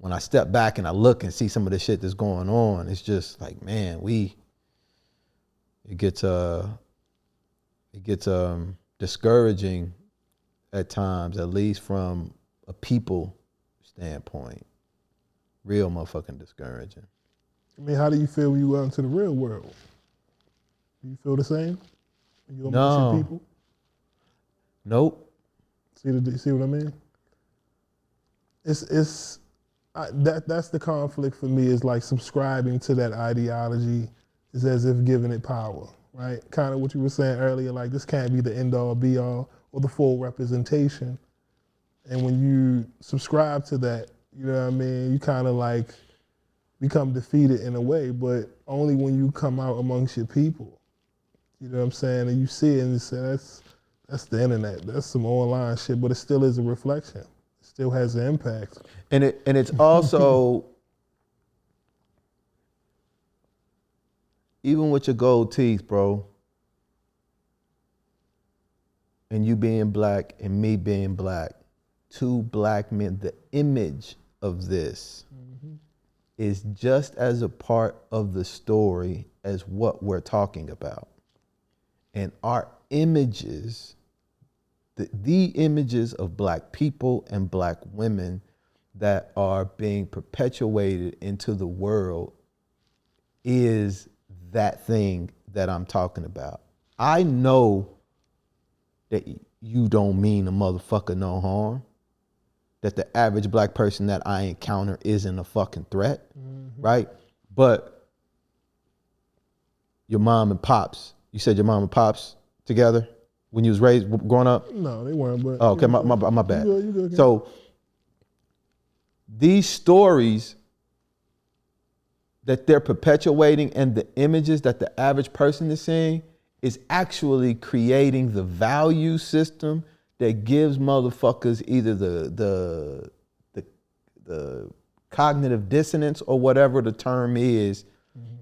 when I step back and I look and see some of the shit that's going on, it's just like, man, it gets discouraging at times, at least from a people standpoint. Real motherfucking discouraging. I mean, how do you feel when you go out into the real world? Do you feel the same? You amongst your people? Nope. See what I mean? That's the conflict for me, is like subscribing to that ideology is as if giving it power, right? Kind of what you were saying earlier, like this can't be the end all be all or the full representation. And when you subscribe to that, you know what I mean, you kind of like become defeated in a way, but only when you come out amongst your people. You know what I'm saying? And you see it and you say, that's the internet. That's some online shit, but it still is a reflection. It still has an impact. And it's also, even with your gold teeth, bro, and you being black and me being black, two black men, the image of this is just as a part of the story as what we're talking about. And our images, the images of black people and black women that are being perpetuated into the world is that thing that I'm talking about. I know that you don't mean a motherfucker no harm, that the average black person that I encounter isn't a fucking threat, right? But your mom and pops, you said your mom and pops together when you was raised, growing up? No, they weren't, but. Oh, okay, my bad. You good, okay. So these stories that they're perpetuating and the images that the average person is seeing is actually creating the value system that gives motherfuckers either the cognitive dissonance or whatever the term is,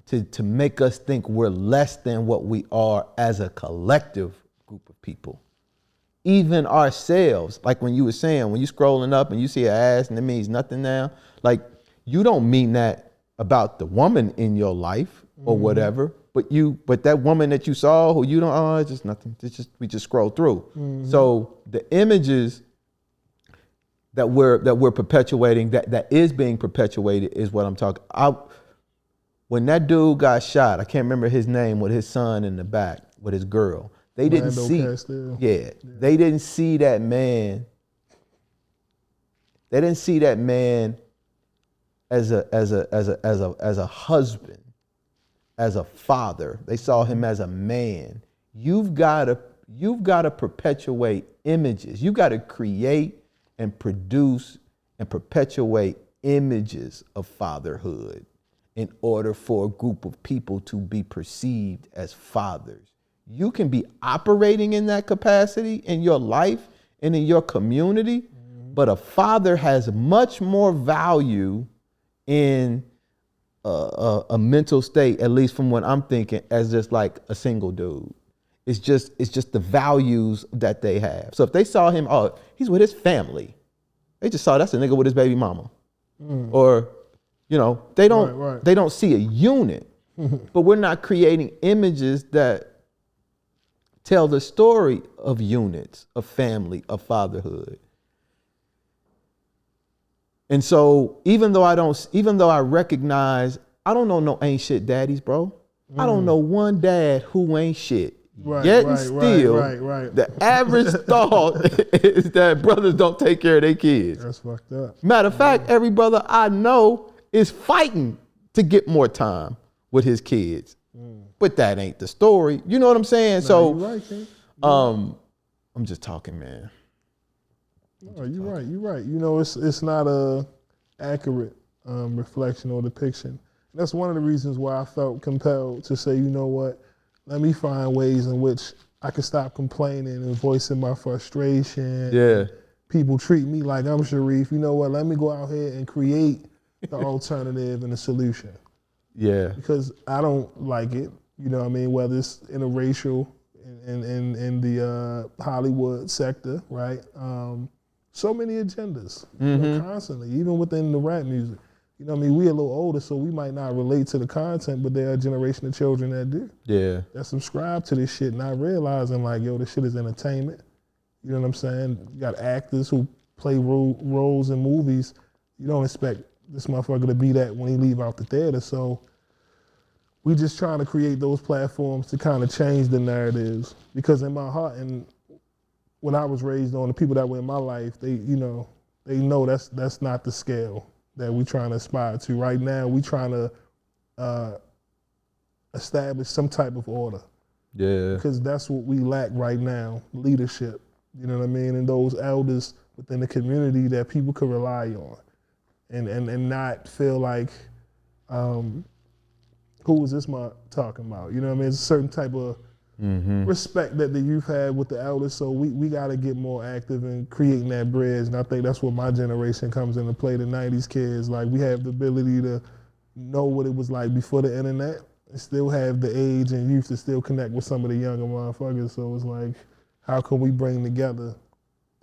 to make us think we're less than what we are as a collective group of people. Even ourselves, like when you were saying, when you scrolling up and you see an ass and it means nothing now, like you don't mean that about the woman in your life or whatever, but that woman that you saw who you don't, it's just nothing. It's just, we just scroll through. So the images that we're perpetuating, that is being perpetuated, is what I'm talking. When that dude got shot, I can't remember his name, with his son in the back with his girl. They didn't see. They didn't see that man. They didn't see that man as a husband, as a father. They saw him as a man. You've got to perpetuate images. You've got to create and produce and perpetuate images of fatherhood in order for a group of people to be perceived as fathers. You can be operating in that capacity in your life and in your community, but a father has much more value in a mental state, at least from what I'm thinking, as just like a single dude. It's just the values that they have. So if they saw him, oh, he's with his family, they just saw that's a nigga with his baby mama, or you know, they don't see a unit. But we're not creating images that tell the story of units, of family, of fatherhood. And so even though I recognize, I don't know no ain't shit daddies, bro. I don't know one dad who ain't shit. The average thought is that brothers don't take care of their kids. That's fucked up. Matter of fact, every brother I know is fighting to get more time with his kids. But that ain't the story. You know what I'm saying? No, you're right, King. I'm just talking, man. No, you're right. You know, it's not a accurate reflection or depiction. And that's one of the reasons why I felt compelled to say, you know what, let me find ways in which I can stop complaining and voicing my frustration. Yeah. People treat me like I'm Sharif. You know what, let me go out here and create the alternative and the solution. Yeah. Because I don't like it, you know what I mean, whether it's interracial in the Hollywood sector, right? so many agendas, you know, constantly, even within the rap music. You know what I mean? We a little older, so we might not relate to the content, but there are a generation of children that do. Yeah. That subscribe to this shit, not realizing like, yo, this shit is entertainment. You know what I'm saying? You got actors who play roles in movies. You don't expect this motherfucker to be that when he leave out the theater. So we just trying to create those platforms to kind of change the narratives. Because in my heart, and when I was raised on, the people that were in my life, they know that's not the scale that we trying to aspire to. Right now, we trying to establish some type of order. Yeah. Because that's what we lack right now, leadership. You know what I mean? And those elders within the community that people could rely on and not feel like, who was this talking about? You know what I mean? It's a certain type of respect that the youth had with the elders, so we got to get more active in creating that bridge, and I think that's where my generation comes into play, the 90s kids. Like, we have the ability to know what it was like before the internet and still have the age and youth to still connect with some of the younger motherfuckers, so it's like, how can we bring together